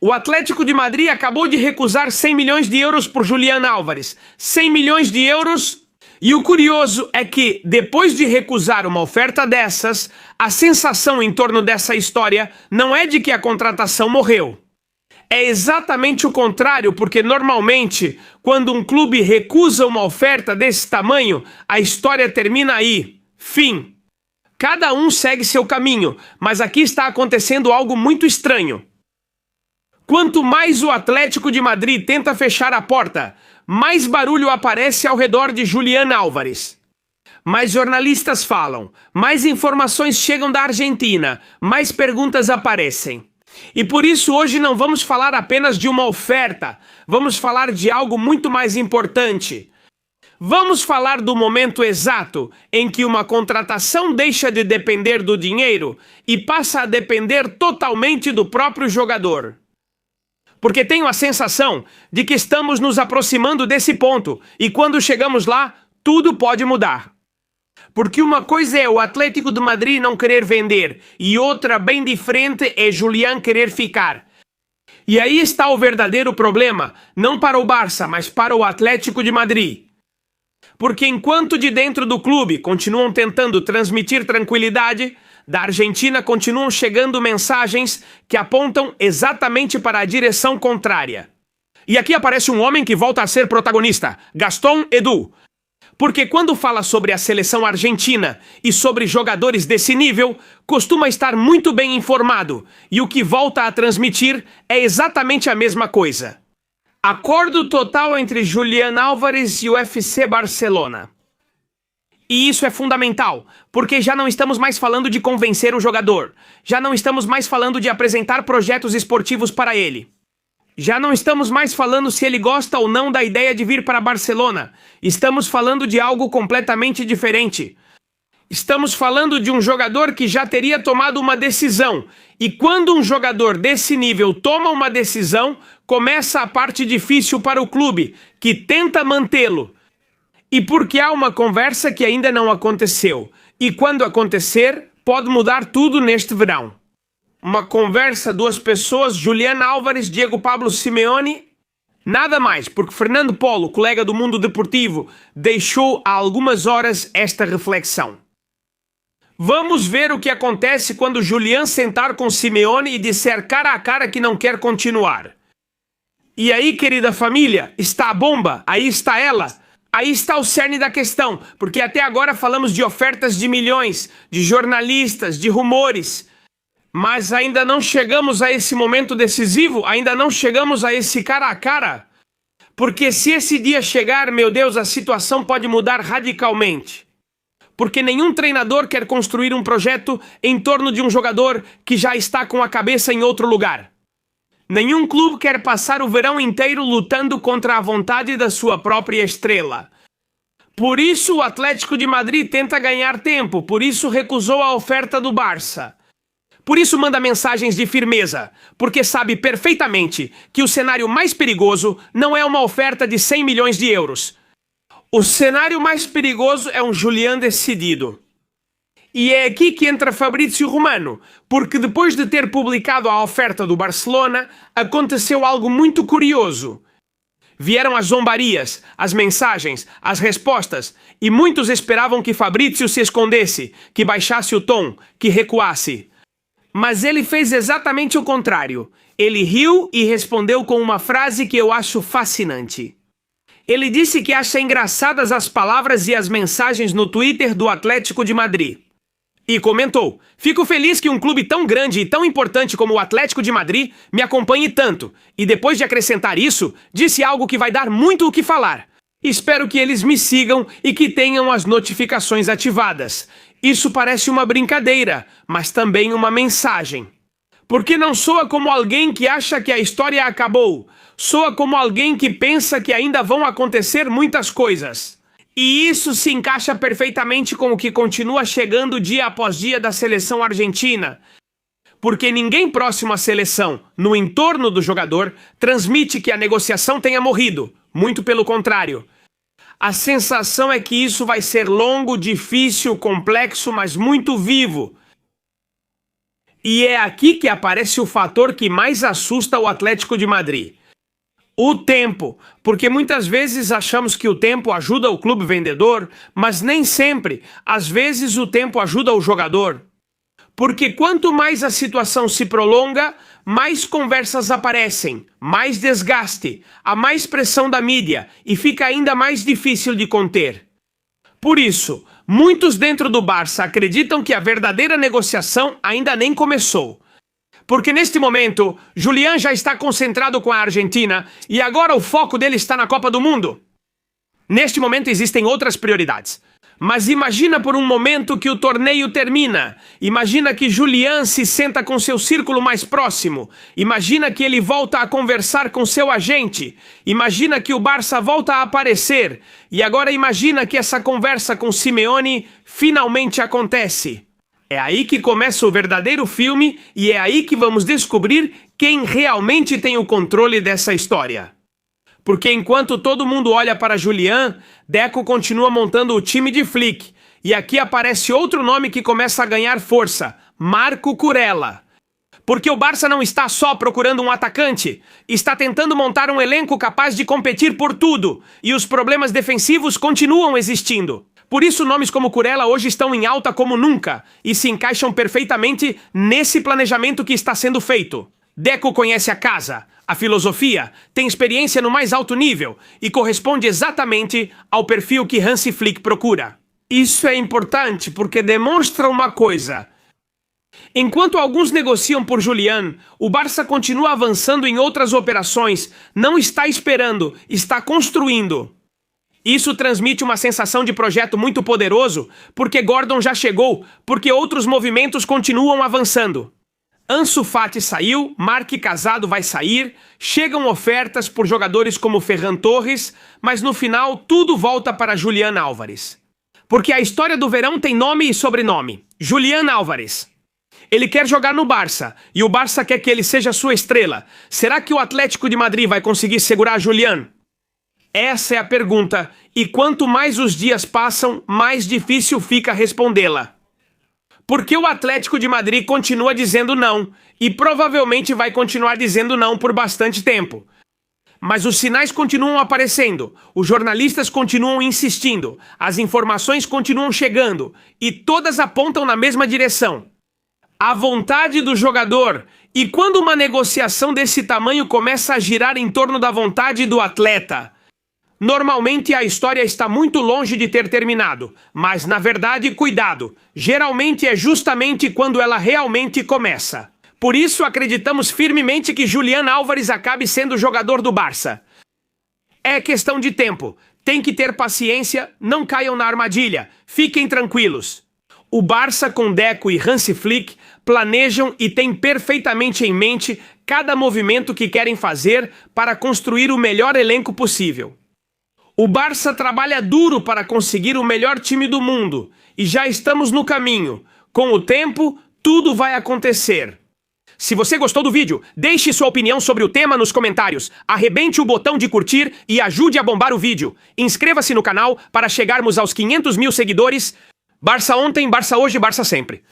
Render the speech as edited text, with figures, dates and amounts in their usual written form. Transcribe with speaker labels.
Speaker 1: O Atlético de Madrid acabou de recusar 100 milhões de euros por Julián Álvares. 100 milhões de euros. E o curioso é que, depois de recusar uma oferta dessas, a sensação em torno dessa história não é de que a contratação morreu. É exatamente o contrário, porque normalmente, quando um clube recusa uma oferta desse tamanho, a história termina aí. Fim. Cada um segue seu caminho, mas aqui está acontecendo algo muito estranho. Quanto mais o Atlético de Madrid tenta fechar a porta, mais barulho aparece ao redor de Julián Álvares. Mais jornalistas falam, mais informações chegam da Argentina, mais perguntas aparecem. E por isso hoje não vamos falar apenas de uma oferta, vamos falar de algo muito mais importante. Vamos falar do momento exato em que uma contratação deixa de depender do dinheiro e passa a depender totalmente do próprio jogador. Porque tenho a sensação de que estamos nos aproximando desse ponto e quando chegamos lá, tudo pode mudar. Porque uma coisa é o Atlético de Madrid não querer vender e outra bem diferente é Julián querer ficar. E aí está o verdadeiro problema, não para o Barça, mas para o Atlético de Madrid. Porque enquanto de dentro do clube continuam tentando transmitir tranquilidade, da Argentina continuam chegando mensagens que apontam exatamente para a direção contrária. E aqui aparece um homem que volta a ser protagonista, Gastón Edu. Porque quando fala sobre a seleção argentina e sobre jogadores desse nível, costuma estar muito bem informado, e o que volta a transmitir é exatamente a mesma coisa. Acordo total entre Julián Álvares e o FC Barcelona. E isso é fundamental, porque já não estamos mais falando de convencer o jogador, já não estamos mais falando de apresentar projetos esportivos para ele. Já não estamos mais falando se ele gosta ou não da ideia de vir para Barcelona, estamos falando de algo completamente diferente. Estamos falando de um jogador que já teria tomado uma decisão, e quando um jogador desse nível toma uma decisão, começa a parte difícil para o clube, que tenta mantê-lo. E porque há uma conversa que ainda não aconteceu. E quando acontecer, pode mudar tudo neste verão. Uma conversa, duas pessoas, Julián Álvares, Diego Pablo Simeone. Nada mais, porque Fernando Polo, colega do Mundo Deportivo, deixou há algumas horas esta reflexão. Vamos ver o que acontece quando Julián sentar com Simeone e disser cara a cara que não quer continuar. E aí, querida família, está a bomba, aí está ela. Aí está o cerne da questão, porque até agora falamos de ofertas de milhões, de jornalistas, de rumores. Mas ainda não chegamos a esse momento decisivo, ainda não chegamos a esse cara a cara. Porque se esse dia chegar, meu Deus, a situação pode mudar radicalmente. Porque nenhum treinador quer construir um projeto em torno de um jogador que já está com a cabeça em outro lugar. Nenhum clube quer passar o verão inteiro lutando contra a vontade da sua própria estrela. Por isso o Atlético de Madrid tenta ganhar tempo, por isso recusou a oferta do Barça. Por isso manda mensagens de firmeza, porque sabe perfeitamente que o cenário mais perigoso não é uma oferta de 100 milhões de euros. O cenário mais perigoso é um Julián decidido. E é aqui que entra Fabrício Romano, porque depois de ter publicado a oferta do Barcelona, aconteceu algo muito curioso. Vieram as zombarias, as mensagens, as respostas, e muitos esperavam que Fabrício se escondesse, que baixasse o tom, que recuasse. Mas ele fez exatamente o contrário. Ele riu e respondeu com uma frase que eu acho fascinante. Ele disse que acha engraçadas as palavras e as mensagens no Twitter do Atlético de Madrid. E comentou, fico feliz que um clube tão grande e tão importante como o Atlético de Madrid me acompanhe tanto. E depois de acrescentar isso, disse algo que vai dar muito o que falar. Espero que eles me sigam e que tenham as notificações ativadas. Isso parece uma brincadeira, mas também uma mensagem. Porque não soa como alguém que acha que a história acabou. Soa como alguém que pensa que ainda vão acontecer muitas coisas. E isso se encaixa perfeitamente com o que continua chegando dia após dia da seleção argentina. Porque ninguém próximo à seleção, no entorno do jogador, transmite que a negociação tenha morrido. Muito pelo contrário. A sensação é que isso vai ser longo, difícil, complexo, mas muito vivo. E é aqui que aparece o fator que mais assusta o Atlético de Madrid. O tempo, porque muitas vezes achamos que o tempo ajuda o clube vendedor, mas nem sempre. Às vezes o tempo ajuda o jogador. Porque quanto mais a situação se prolonga, mais conversas aparecem, mais desgaste, há mais pressão da mídia e fica ainda mais difícil de conter. Por isso, muitos dentro do Barça acreditam que a verdadeira negociação ainda nem começou. Porque neste momento, Julián já está concentrado com a Argentina e agora o foco dele está na Copa do Mundo. Neste momento existem outras prioridades. Mas imagina por um momento que o torneio termina. Imagina que Julián se senta com seu círculo mais próximo. Imagina que ele volta a conversar com seu agente. Imagina que o Barça volta a aparecer. E agora imagina que essa conversa com Simeone finalmente acontece. É aí que começa o verdadeiro filme e é aí que vamos descobrir quem realmente tem o controle dessa história. Porque enquanto todo mundo olha para Julián, Deco continua montando o time de Flick. E aqui aparece outro nome que começa a ganhar força, Marco Kurela. Porque o Barça não está só procurando um atacante, está tentando montar um elenco capaz de competir por tudo. E os problemas defensivos continuam existindo. Por isso nomes como Kurela hoje estão em alta como nunca e se encaixam perfeitamente nesse planejamento que está sendo feito. Deco conhece a casa, a filosofia, tem experiência no mais alto nível e corresponde exatamente ao perfil que Hansi Flick procura. Isso é importante porque demonstra uma coisa. Enquanto alguns negociam por Julián, o Barça continua avançando em outras operações, não está esperando, está construindo. Isso transmite uma sensação de projeto muito poderoso, porque Gordon já chegou, porque outros movimentos continuam avançando. Ansu Fati saiu, Marc Casado vai sair, chegam ofertas por jogadores como Ferran Torres, mas no final tudo volta para Julián Álvares. Porque a história do verão tem nome e sobrenome. Julián Álvares. Ele quer jogar no Barça, e o Barça quer que ele seja sua estrela. Será que o Atlético de Madrid vai conseguir segurar Julián? Essa é a pergunta, e quanto mais os dias passam, mais difícil fica respondê-la. Porque o Atlético de Madrid continua dizendo não, e provavelmente vai continuar dizendo não por bastante tempo. Mas os sinais continuam aparecendo, os jornalistas continuam insistindo, as informações continuam chegando, e todas apontam na mesma direção. A vontade do jogador. E quando uma negociação desse tamanho começa a girar em torno da vontade do atleta? Normalmente a história está muito longe de ter terminado, mas na verdade, cuidado, geralmente é justamente quando ela realmente começa. Por isso acreditamos firmemente que Julián Álvares acabe sendo o jogador do Barça. É questão de tempo, tem que ter paciência, não caiam na armadilha, fiquem tranquilos. O Barça com Deco e Hansi Flick planejam e têm perfeitamente em mente cada movimento que querem fazer para construir o melhor elenco possível. O Barça trabalha duro para conseguir o melhor time do mundo e já estamos no caminho. Com o tempo, tudo vai acontecer. Se você gostou do vídeo, deixe sua opinião sobre o tema nos comentários, arrebente o botão de curtir e ajude a bombar o vídeo. Inscreva-se no canal para chegarmos aos 500 mil seguidores. Barça ontem, Barça hoje, Barça sempre.